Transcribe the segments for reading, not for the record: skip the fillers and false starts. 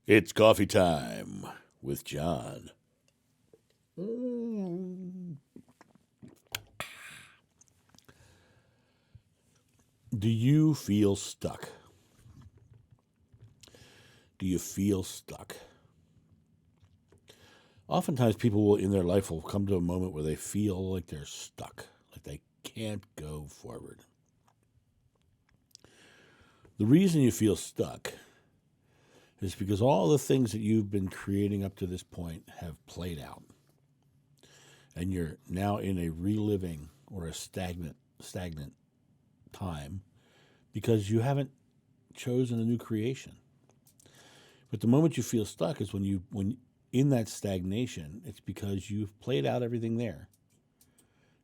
It's coffee time with John. Do you feel stuck? Do you feel stuck? Oftentimes, people will, in their life will come to a moment where they feel like they're stuck, like they can't go forward. The reason you feel stuck is because all the things that you've been creating up to this point have played out. And you're now in a reliving or a stagnant time because you haven't chosen a new creation. But the moment you feel stuck is when in that stagnation, it's because you've played out everything there.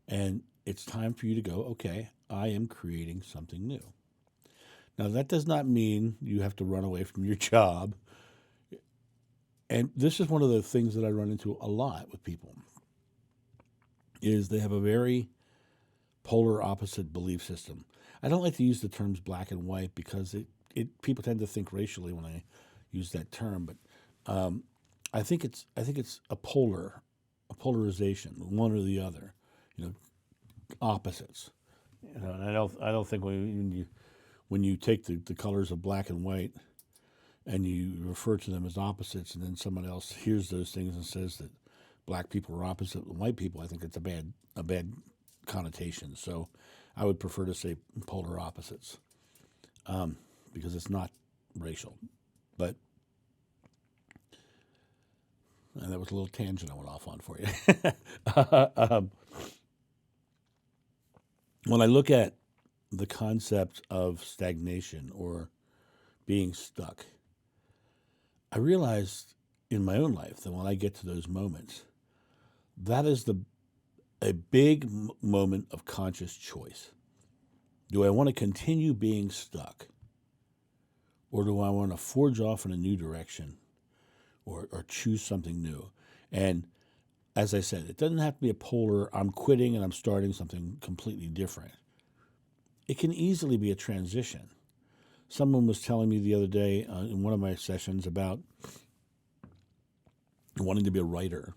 And it's time for you to go, okay, I am creating something new. Now, that does not mean you have to run away from your job. And this is one of the things that I run into a lot with people, is they have a very polar opposite belief system. I don't like to use the terms black and white because people tend to think racially when I use that term, but I think it's a polarization, one or the other, opposites. And I don't think when you take the colors of black and white and you refer to them as opposites, and then someone else hears those things and says that black people are opposite of white people, I think it's a bad connotation. So I would prefer to say polar opposites because it's not racial. But and that was a little tangent I went off on for you. When I look at the concept of stagnation or being stuck, I realized in my own life that when I get to those moments, that is a big moment of conscious choice. Do I want to continue being stuck, or do I want to forge off in a new direction, or choose something new? And as I said, it doesn't have to be a polar, I'm quitting and I'm starting something completely different. It can easily be a transition. Someone was telling me the other day in one of my sessions about wanting to be a writer.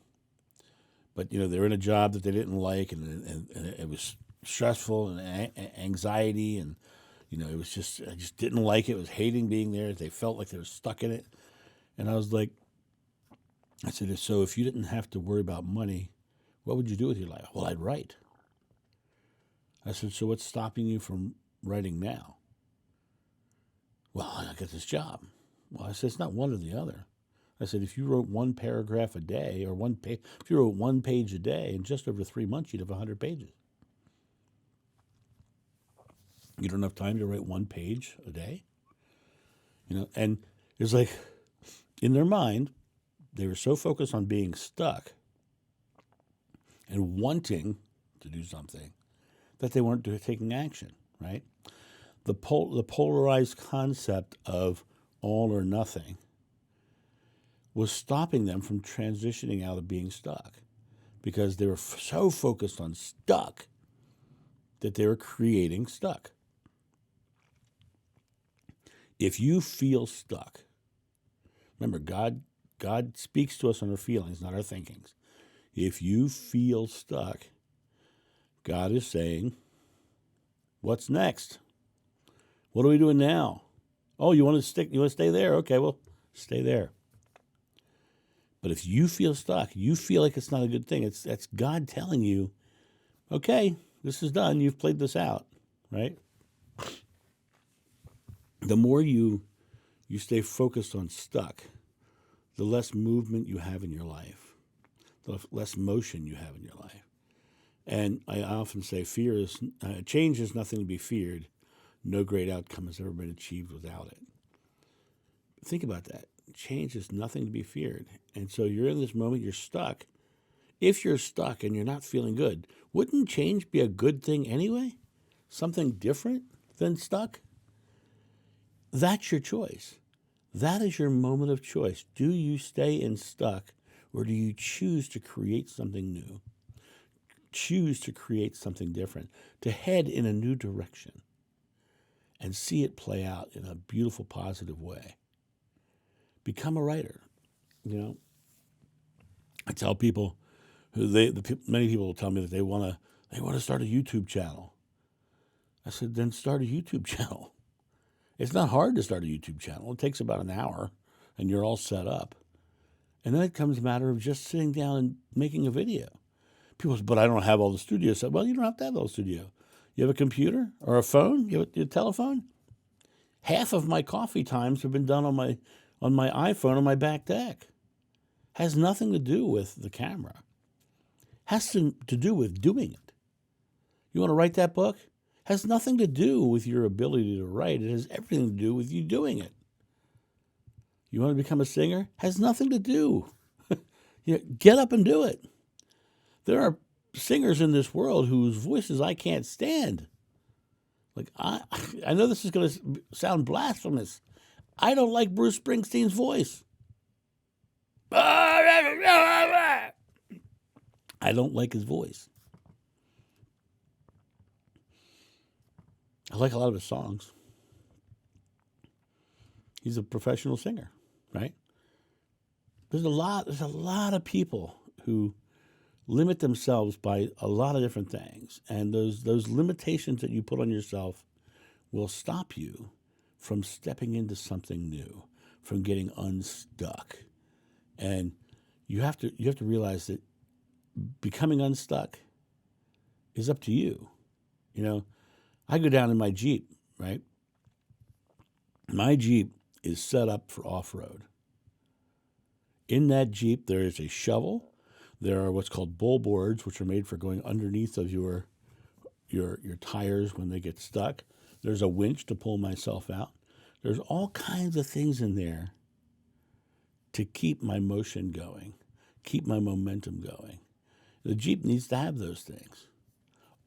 But, they're in a job that they didn't like, and it was stressful and anxiety, and, it was just, I just didn't like it. It was hating being there. They felt like they were stuck in it. And I said, so if you didn't have to worry about money, what would you do with your life? Well, I'd write. I said, so what's stopping you from writing now? Well, I got this job. Well, I said, it's not one or the other. I said, if you wrote one paragraph a day, or if you wrote one page a day, in just over 3 months, you'd have 100 pages. You don't have time to write one page a day? And it's like, in their mind, they were so focused on being stuck and wanting to do something that they weren't taking action, right? The polarized concept of all or nothing was stopping them from transitioning out of being stuck because they were so focused on stuck that they were creating stuck. If you feel stuck, remember, God speaks to us on our feelings, not our thinkings. If you feel stuck, God is saying, what's next? What are we doing now? Oh, you want to stay there? Okay, well, stay there. But if you feel stuck, you feel like it's not a good thing. That's God telling you, okay, this is done. You've played this out, right? The more you stay focused on stuck, the less movement you have in your life, the less motion you have in your life. And I often say change is nothing to be feared. No great outcome has ever been achieved without it. Think about that. Change is nothing to be feared. And so you're in this moment, you're stuck. If you're stuck and you're not feeling good, wouldn't change be a good thing anyway? Something different than stuck? That's your choice. That is your moment of choice. Do you stay in stuck, or do you choose to create something new? Choose to create something different, to head in a new direction and see it play out in a beautiful, positive way. Become a writer. You know, I tell people many people will tell me that they want to start a YouTube channel. I said, then start a YouTube channel. It's not hard to start a YouTube channel. It takes about an hour, and you're all set up. And then it comes a matter of just sitting down and making a video. People say, but I don't have all the studio stuff. Well, you don't have to have all the studio. You have a computer or a phone? You have a telephone? Half of my coffee times have been done on my iPhone on my back deck. Has nothing to do with the camera. Has to do with doing it. You want to write that book? Has nothing to do with your ability to write. It has everything to do with you doing it. You want to become a singer? Has nothing to do. Get up and do it. There are singers in this world whose voices I can't stand. Like I know this is going to sound blasphemous. I don't like Bruce Springsteen's voice. I don't like his voice. I like a lot of his songs. He's a professional singer, right? There's a lot of people who limit themselves by a lot of different things. And those limitations that you put on yourself will stop you from stepping into something new, from getting unstuck. And you have to realize that becoming unstuck is up to you. You know, I go down in my Jeep, right? My Jeep is set up for off-road. In that Jeep, there is a shovel. There are what's called bull boards, which are made for going underneath of your tires when they get stuck. There's a winch to pull myself out. There's all kinds of things in there to keep my motion going, keep my momentum going. The Jeep needs to have those things.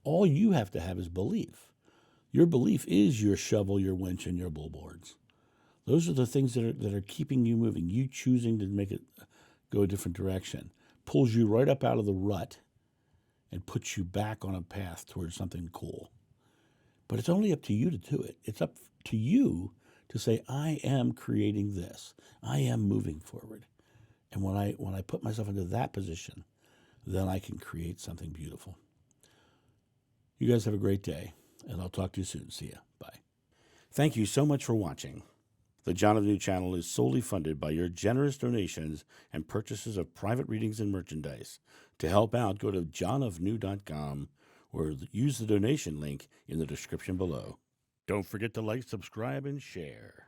All you have to have is belief. Your belief is your shovel, your winch, and your bull boards. Those are the things that are keeping you moving. You choosing to make it go a different direction pulls you right up out of the rut and puts you back on a path towards something cool. But it's only up to you to do it. It's up to you to say, I am creating this. I am moving forward. And when I put myself into that position, then I can create something beautiful. You guys have a great day, and I'll talk to you soon. See ya. Bye. Thank you so much for watching. The John of New channel is solely funded by your generous donations and purchases of private readings and merchandise. To help out, go to johnofnew.com or use the donation link in the description below. Don't forget to like, subscribe, and share.